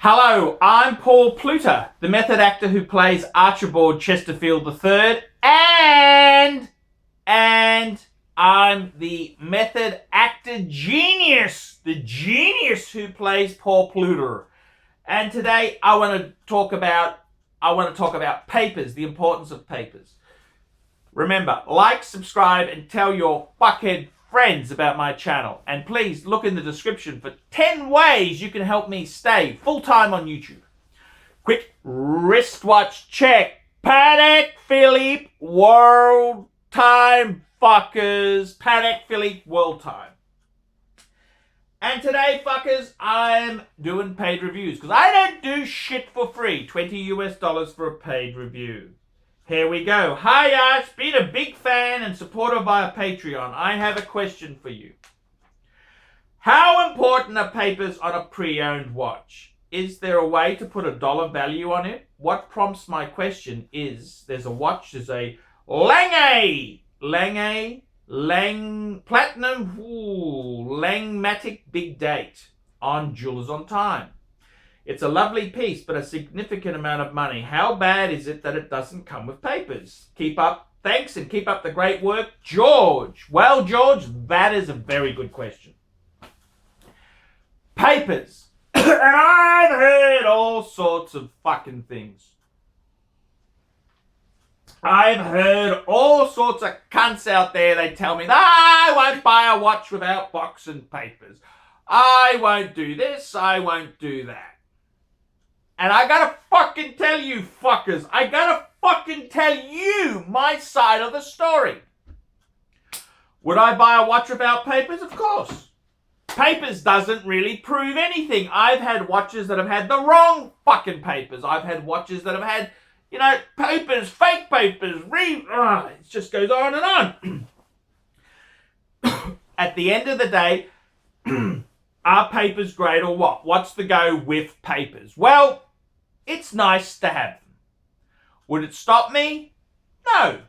Hello, I'm Paul Pluta, the method actor who plays Archibald Chesterfield III, and I'm the method actor genius, the genius who plays Paul Pluta. And today I want to talk about papers, the importance of papers. Remember, like, subscribe, and tell your fuckhead friends about my channel. And please look in the description for 10 ways you can help me stay full-time on YouTube. Quick wristwatch check. Patek Philippe World Time, fuckers. Patek Philippe World Time. And today, fuckers, I'm doing paid reviews because I don't do shit for free. $20 for a paid review. Here we go. Hi, Arch. Been a big fan and supporter via Patreon. I have a question for you. How important are papers on a pre-owned watch? Is there a way to put a dollar value on it? What prompts my question is, there's a watch, there's a Langmatic Big Date on Jewellers on Time. It's a lovely piece, but a significant amount of money. How bad is it that it doesn't come with papers? Thanks, and keep up the great work, George. Well, George, that is a very good question. Papers. And I've heard all sorts of fucking things. I've heard all sorts of cunts out there. They tell me, I won't buy a watch without box and papers. I won't do this, I won't do that. And I gotta fucking tell you, fuckers, I gotta fucking tell you my side of the story. Would I buy a watch without papers? Of course. Papers doesn't really prove anything. I've had watches that have had the wrong fucking papers. I've had watches that have had, papers, fake papers, it just goes on and on. At the end of the day, are papers great or what? What's the go with papers? Well, it's nice to have them. Would it stop me? No.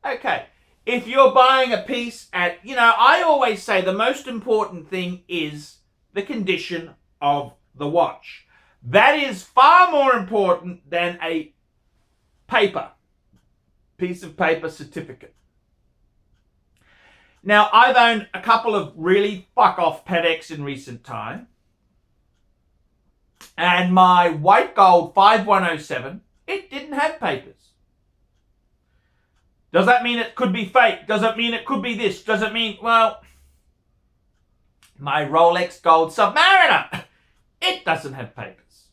Okay. If you're buying a piece at, I always say the most important thing is the condition of the watch. That is far more important than a piece of paper certificate. Now, I've owned a couple of really fuck-off Pateks in recent time. And my white gold 5107, it didn't have papers. Does that mean it could be fake? Does it mean it could be this? Does it mean, well, my Rolex gold Submariner, it doesn't have papers.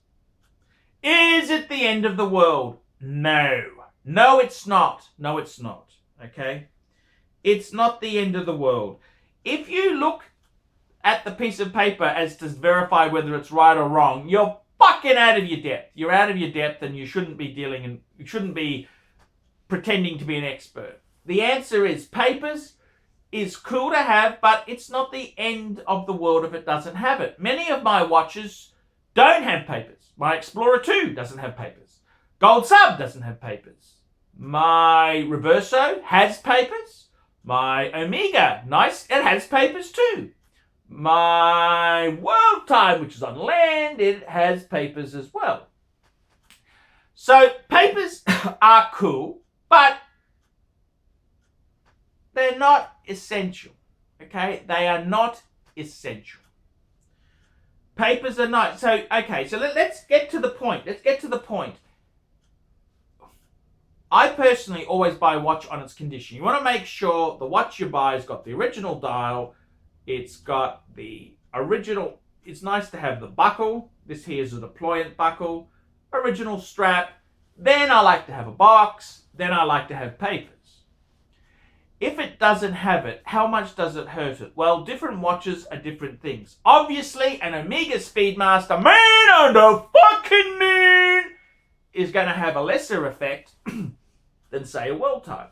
Is it the end of the world? No. No, it's not. No, it's not. Okay? It's not the end of the world. If you look at the piece of paper as to verify whether it's right or wrong, you're fucking out of your depth. You're out of your depth and you shouldn't be pretending to be an expert. The answer is papers is cool to have, but it's not the end of the world if it doesn't have it. Many of my watches don't have papers. My Explorer 2 doesn't have papers. Gold Sub doesn't have papers. My Reverso has papers. My Omega, nice, it has papers too. My World Time, which is on land, it has papers as well. So papers are cool, but they're not essential. Okay? They are not essential. Papers are not. So, okay, so let's get to the point. I personally always buy a watch on its condition. You want to make sure the watch you buy has got the original dial. It's got the original. It's nice to have the buckle. This here is a deployant buckle. Original strap. Then I like to have a box. Then I like to have papers. If it doesn't have it, how much does it hurt it? Well, different watches are different things. Obviously, an Omega Speedmaster, man on the fucking moon, is going to have a lesser effect than, say, a World Time.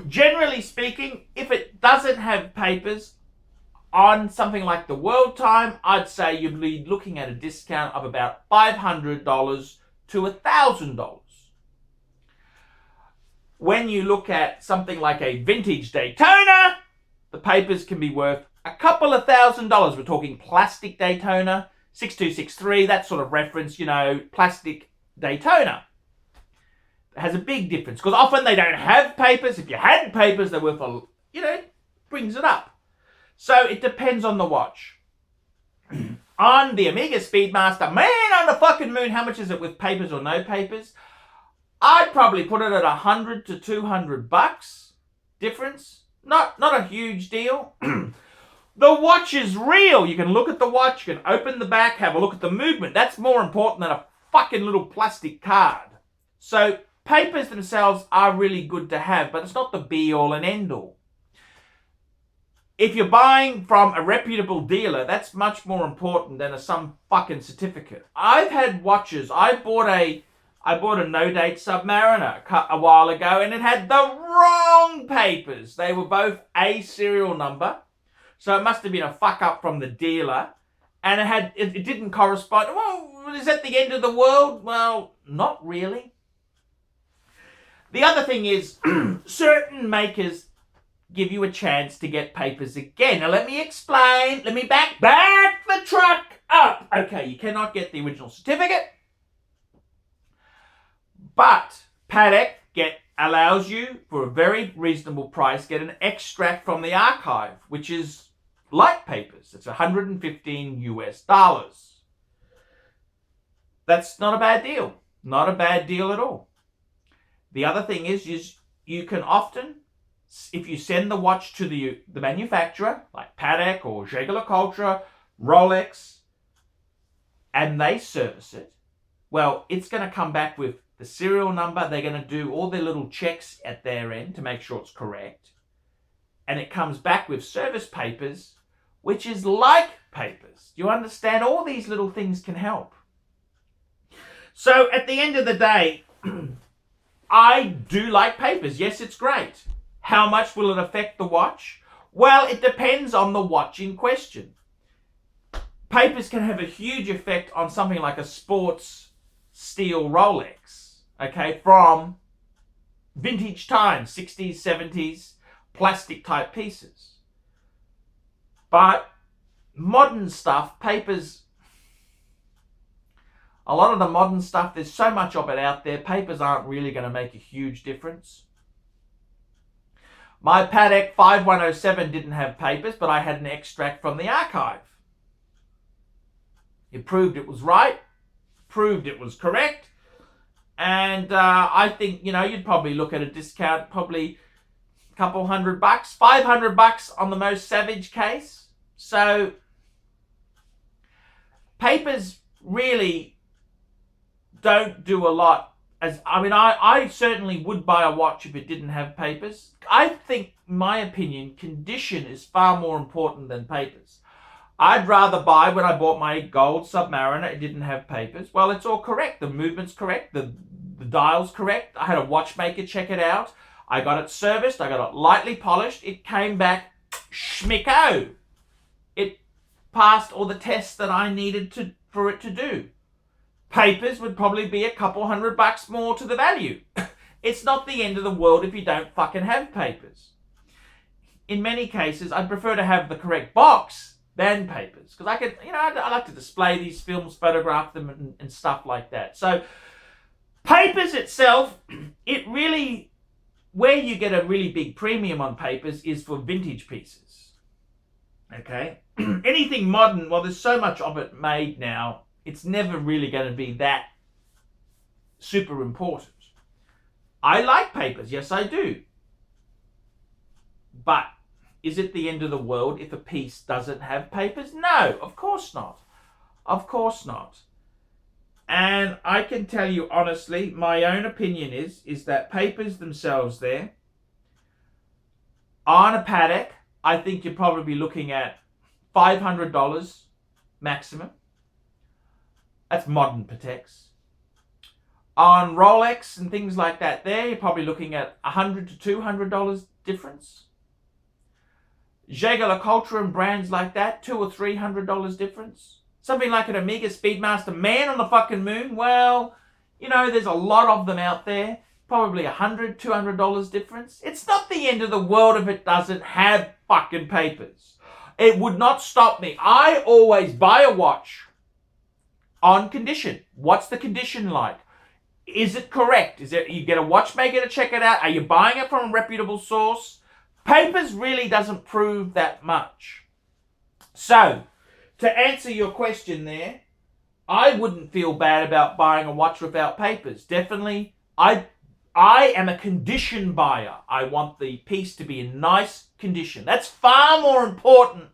Generally speaking, if it doesn't have papers on something like the World Time, I'd say you'd be looking at a discount of about $500 to $1,000. When you look at something like a vintage Daytona, the papers can be worth a couple of $1,000s. We're talking plastic Daytona, 6263, that sort of reference, you know, plastic Daytona. It has a big difference because often they don't have papers. If you had papers, they're worth a, you know, brings it up. So it depends on the watch. On the Omega Speedmaster, man on the fucking moon, how much is it with papers or no papers? I'd probably put it at $100 to $200 difference. Not a huge deal. The watch is real. You can look at the watch, you can open the back, have a look at the movement. That's more important than a fucking little plastic card. So papers themselves are really good to have, but it's not the be-all and end-all. If you're buying from a reputable dealer, that's much more important than some fucking certificate. I've had watches. I bought a no-date Submariner a while ago, and it had the wrong papers. They were both a serial number, so it must have been a fuck-up from the dealer, and it didn't correspond. Well, is that the end of the world? Well, not really. The other thing is, certain makers give you a chance to get papers again. Now let me explain. Let me back the truck up. Okay, you cannot get the original certificate, but Paddock allows you for a very reasonable price get an extract from the archive, which is like papers. It's $115 US. That's not a bad deal. Not a bad deal at all. The other thing is you can often, if you send the watch to the manufacturer, like Patek or JEWELLERY, Rolex, and they service it, well, it's going to come back with the serial number. They're going to do all their little checks at their end to make sure it's correct. And it comes back with service papers, which is like papers. You understand? All these little things can help. So at the end of the day, I do like papers. Yes, it's great. How much will it affect the watch? Well, it depends on the watch in question. Papers can have a huge effect on something like a sports steel Rolex, okay, from vintage times, 60s, 70s, plastic type pieces. But modern stuff, papers, a lot of the modern stuff, there's so much of it out there, papers aren't really going to make a huge difference. My Patek 5107 didn't have papers, but I had an extract from the archive. It proved it was right, proved it was correct, and I think, you know, you'd probably look at a discount, probably a couple $100, $500 on the most savage case. So papers really don't do a lot. I certainly would buy a watch if it didn't have papers. I think, in my opinion, condition is far more important than papers. I'd rather buy, when I bought my gold Submariner, it didn't have papers. Well, it's all correct. The movement's correct. The dial's correct. I had a watchmaker check it out. I got it serviced. I got it lightly polished. It came back schmicko. It passed all the tests that I needed for it to do. Papers would probably be a couple $100 more to the value. It's not the end of the world if you don't fucking have papers. In many cases, I'd prefer to have the correct box than papers, because I could, you know, I like to display these films, photograph them, and stuff like that. So papers itself, it really, where you get a really big premium on papers is for vintage pieces. Okay, anything modern, well, there's so much of it made now. It's never really going to be that super important. I like papers, yes I do. But is it the end of the world if a piece doesn't have papers? No, of course not. Of course not. And I can tell you honestly, my own opinion is that papers themselves there, on a Patek, I think you're probably looking at $500 maximum. That's modern Pateks. On Rolex and things like that there, you're probably looking at $100 to $200 difference. JEWELLERY and brands like that, $200 or $300 difference. Something like an Omega Speedmaster, man on the fucking moon, well, you know, there's a lot of them out there. Probably $100, $200 difference. It's not the end of the world if it doesn't have fucking papers. It would not stop me. I always buy a watch on condition. What's the condition like? Is it correct? Is it, you get a watchmaker to check it out? Are you buying it from a reputable source? Papers really doesn't prove that much. So, to answer your question there, I wouldn't feel bad about buying a watch without papers. Definitely, I am a condition buyer. I want the piece to be in nice condition. That's far more important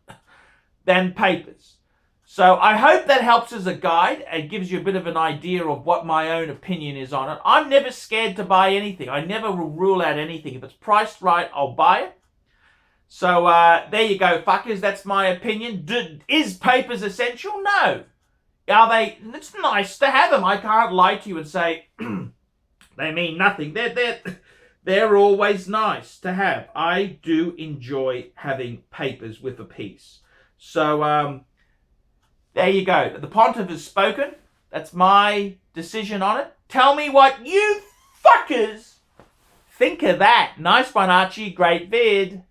than papers. So I hope that helps as a guide and gives you a bit of an idea of what my own opinion is on it. I'm never scared to buy anything. I never will rule out anything. If it's priced right, I'll buy it. So there you go, fuckers. That's my opinion. Is papers essential? No. Are they? It's nice to have them. I can't lie to you and say they mean nothing. They're always nice to have. I do enjoy having papers with a piece. So there you go. The Pontiff has spoken. That's my decision on it. Tell me what you fuckers think of that. Nice one, Archie. Great vid.